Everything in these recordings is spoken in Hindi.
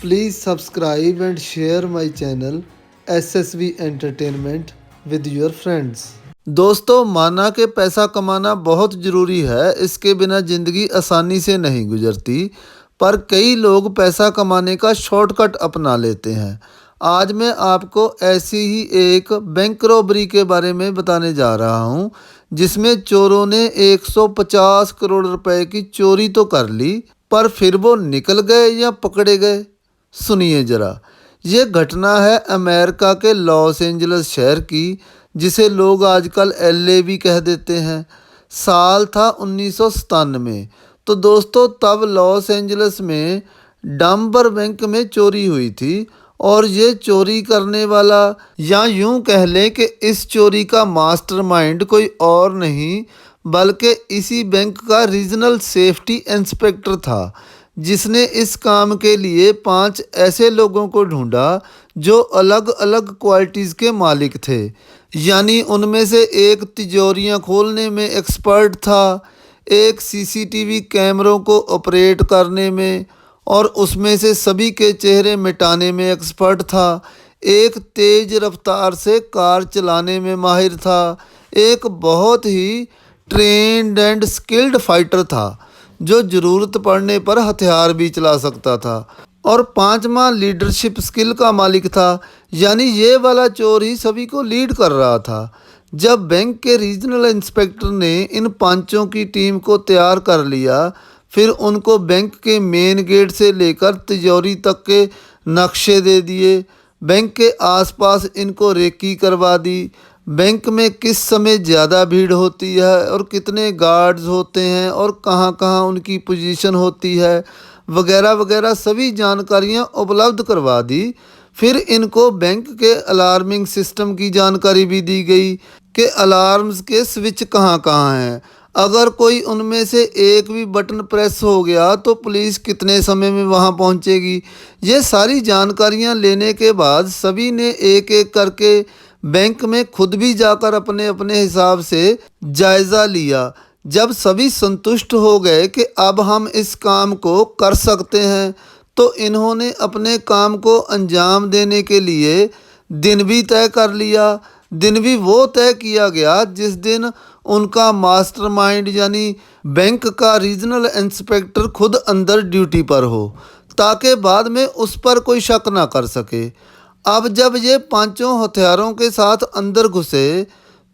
Please subscribe and share my channel SSV Entertainment with your friends। दोस्तों, माना कि पैसा कमाना बहुत ज़रूरी है, इसके बिना ज़िंदगी आसानी से नहीं गुजरती। पर कई लोग पैसा कमाने का शॉर्टकट अपना लेते हैं। आज मैं आपको ऐसी ही एक बैंक रॉबरी के बारे में बताने जा रहा हूँ, जिसमें चोरों ने 150 करोड़ रुपए की चोरी तो कर ली, पर फिर वो निकल गए या पकड़े गए, सुनिए ज़रा। ये घटना है अमेरिका के लॉस एंजल्स शहर की, जिसे लोग आजकल एलए भी कह देते हैं। साल था 1997। तो दोस्तों, तब लॉस एंजल्स में डाम्बर बैंक में चोरी हुई थी। और ये चोरी करने वाला, या यूं कह लें कि इस चोरी का मास्टरमाइंड कोई और नहीं बल्कि इसी बैंक का रीजनल सेफ्टी इंस्पेक्टर था, जिसने इस काम के लिए 5 ऐसे लोगों को ढूंढा जो अलग अलग क्वालिटीज़ के मालिक थे। यानी उनमें से एक तिजोरियां खोलने में एक्सपर्ट था, एक सीसीटीवी कैमरों को ऑपरेट करने में और उसमें से सभी के चेहरे मिटाने में एक्सपर्ट था, एक तेज़ रफ्तार से कार चलाने में माहिर था, एक बहुत ही ट्रेंड एंड स्किल्ड फाइटर था जो ज़रूरत पड़ने पर हथियार भी चला सकता था, और पांचवा लीडरशिप स्किल का मालिक था। यानी ये वाला चोर ही सभी को लीड कर रहा था। जब बैंक के रीजनल इंस्पेक्टर ने इन पांचों की टीम को तैयार कर लिया, फिर उनको बैंक के मेन गेट से लेकर तिजोरी तक के नक्शे दे दिए, बैंक के आसपास इनको रेकी करवा दी, बैंक में किस समय ज़्यादा भीड़ होती है और कितने गार्ड्स होते हैं और कहाँ कहाँ उनकी पोजीशन होती है, वगैरह वगैरह सभी जानकारियाँ उपलब्ध करवा दी। फिर इनको बैंक के अलार्मिंग सिस्टम की जानकारी भी दी गई कि अलार्म्स के स्विच कहाँ कहाँ हैं। अगर कोई उनमें से एक भी बटन प्रेस हो गया तो पुलिस कितने समय में वहां पहुंचेगी। ये सारी जानकारियां लेने के बाद सभी ने एक एक करके बैंक में खुद भी जाकर अपने अपने हिसाब से जायज़ा लिया। जब सभी संतुष्ट हो गए कि अब हम इस काम को कर सकते हैं, तो इन्होंने अपने काम को अंजाम देने के लिए दिन भी तय कर लिया। दिन भी वो तय किया गया जिस दिन उनका मास्टरमाइंड यानी बैंक का रीजनल इंस्पेक्टर खुद अंदर ड्यूटी पर हो, ताकि बाद में उस पर कोई शक ना कर सके। अब जब ये पांचों हथियारों के साथ अंदर घुसे,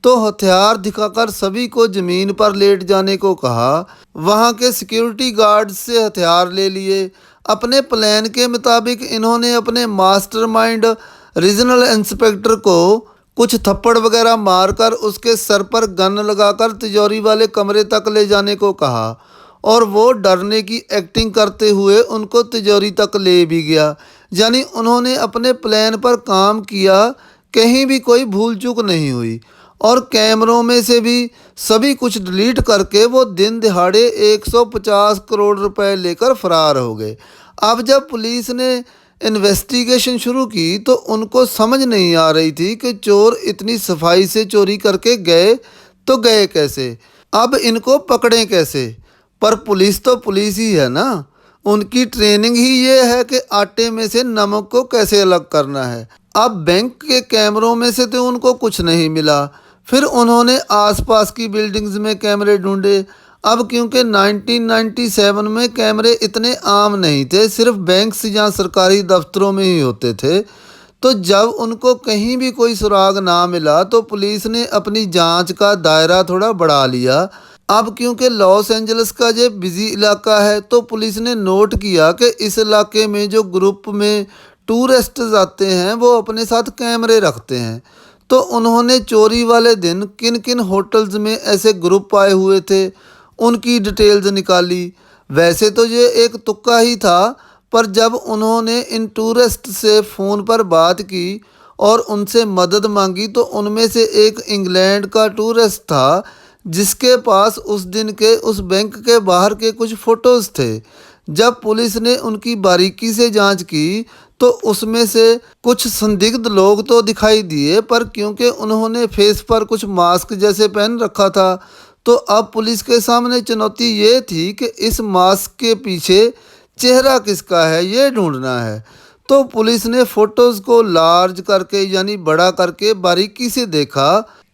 तो हथियार दिखाकर सभी को ज़मीन पर लेट जाने को कहा। वहाँ के सिक्योरिटी गार्ड्स से हथियार ले लिए। अपने प्लान के मुताबिक इन्होंने अपने मास्टरमाइंड रीजनल इंस्पेक्टर को कुछ थप्पड़ वगैरह मारकर उसके सर पर गन लगाकर तिजोरी वाले कमरे तक ले जाने को कहा, और वो डरने की एक्टिंग करते हुए उनको तिजोरी तक ले भी गया। यानी उन्होंने अपने प्लान पर काम किया, कहीं भी कोई भूल चूक नहीं हुई, और कैमरों में से भी सभी कुछ डिलीट करके वो दिन दिहाड़े 150 करोड़ रुपए लेकर फरार हो गए। अब जब पुलिस ने इन्वेस्टिगेशन शुरू की तो उनको समझ नहीं आ रही थी कि चोर इतनी सफाई से चोरी करके गए तो गए कैसे, अब इनको पकड़ें कैसे। पर पुलिस तो पुलिस ही है ना, उनकी ट्रेनिंग ही ये है कि आटे में से नमक को कैसे अलग करना है। अब बैंक के कैमरों में से तो उनको कुछ नहीं मिला। फिर उन्होंने आसपास की बिल्डिंग्स में कैमरे ढूंढे। अब क्योंकि 1997 में कैमरे इतने आम नहीं थे, सिर्फ बैंक्स या सरकारी दफ्तरों में ही होते थे, तो जब उनको कहीं भी कोई सुराग ना मिला तो पुलिस ने अपनी जांच का दायरा थोड़ा बढ़ा लिया। अब क्योंकि लॉस एंजल्स का ये बिजी इलाका है, तो पुलिस ने नोट किया कि इस इलाके में जो ग्रुप में टूरिस्ट आते हैं वो अपने साथ कैमरे रखते हैं। तो उन्होंने चोरी वाले दिन किन किन होटल्स में ऐसे ग्रुप आए हुए थे उनकी डिटेल्स निकाली। वैसे तो ये एक तुक्का ही था, पर जब उन्होंने इन टूरिस्ट से फ़ोन पर बात की और उनसे मदद मांगी, तो उनमें से एक इंग्लैंड का टूरिस्ट था जिसके पास उस दिन के उस बैंक के बाहर के कुछ फ़ोटोज़ थे। जब पुलिस ने उनकी बारीकी से जांच की तो उसमें से कुछ संदिग्ध लोग तो दिखाई दिए, पर क्योंकि उन्होंने फेस पर कुछ मास्क जैसे पहन रखा था, तो अब पुलिस के सामने चुनौती ये थी कि इस मास्क के पीछे चेहरा किसका है ये ढूंढना है। तो पुलिस ने फोटोज को लार्ज करके यानी बड़ा करके बारीकी से देखा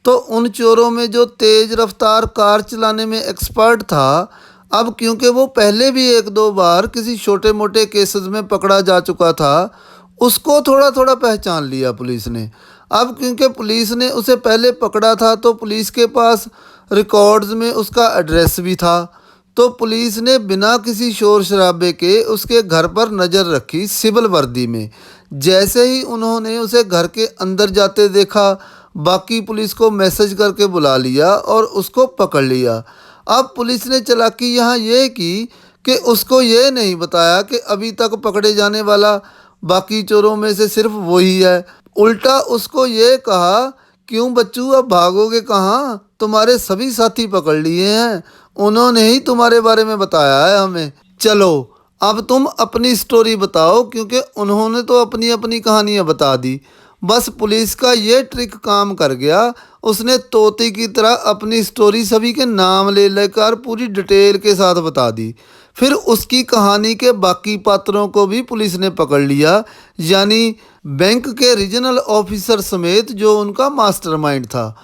तो उन चोरों में जो तेज रफ्तार कार चलाने में एक्सपर्ट था, अब क्योंकि वो पहले भी एक दो बार किसी छोटे मोटे केसेस में पकड़ा जा चुका था, उसको थोड़ा थोड़ा पहचान लिया पुलिस ने। अब क्योंकि पुलिस ने उसे पहले पकड़ा था तो पुलिस के पास रिकॉर्ड्स में उसका एड्रेस भी था। तो पुलिस ने बिना किसी शोर शराबे के उसके घर पर नज़र रखी सिविल वर्दी में। जैसे ही उन्होंने उसे घर के अंदर जाते देखा, बाकी पुलिस को मैसेज करके बुला लिया और उसको पकड़ लिया। अब पुलिस ने चालाकी यहाँ ये की कि उसको ये नहीं बताया कि अभी तक पकड़े जाने वाला बाकी चोरों में से सिर्फ वही है। उल्टा उसको ये कहा, क्यों बच्चू अब भागोगे कहाँ, तुम्हारे सभी साथी पकड़ लिए हैं, उन्होंने ही तुम्हारे बारे में बताया है हमें। चलो अब तुम अपनी स्टोरी बताओ, क्योंकि उन्होंने तो अपनी अपनी कहानियाँ बता दी। बस पुलिस का ये ट्रिक काम कर गया। उसने तोते की तरह अपनी स्टोरी सभी के नाम ले लेकर पूरी डिटेल के साथ बता दी। फिर उसकी कहानी के बाकी पात्रों को भी पुलिस ने पकड़ लिया, यानी बैंक के रीजनल ऑफिसर समेत जो उनका मास्टरमाइंड था।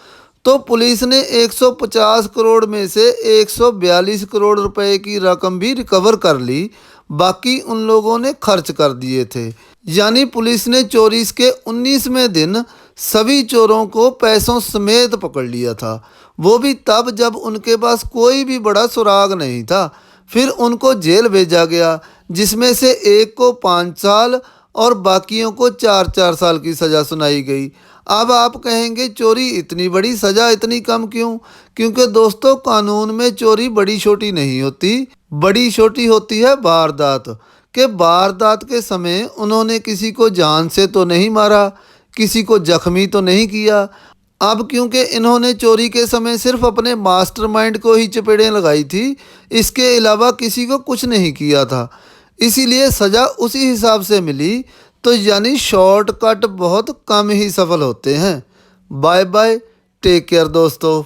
तो पुलिस ने 150 करोड़ में से 142 करोड़ रुपए की रकम भी रिकवर कर ली, बाकी उन लोगों ने खर्च कर दिए थे। यानी पुलिस ने चोरी के 19वें दिन सभी चोरों को पैसों समेत पकड़ लिया था, वो भी तब जब उनके पास कोई भी बड़ा सुराग नहीं था। फिर उनको जेल भेजा गया, जिसमें से एक को 5 साल और बाकियों को 4-4 साल की सज़ा सुनाई गई। अब आप कहेंगे चोरी इतनी बड़ी, सज़ा इतनी कम क्यों? क्योंकि दोस्तों कानून में चोरी बड़ी छोटी नहीं होती, बड़ी छोटी होती है वारदात। कि वारदात के समय उन्होंने किसी को जान से तो नहीं मारा, किसी को जख्मी तो नहीं किया। अब क्योंकि इन्होंने चोरी के समय सिर्फ अपने मास्टरमाइंड को ही चपेड़ें लगाई थी, इसके अलावा किसी को कुछ नहीं किया था, इसीलिए सज़ा उसी हिसाब से मिली। तो यानी शॉर्टकट बहुत कम ही सफल होते हैं। बाय बाय, टेक केयर दोस्तों।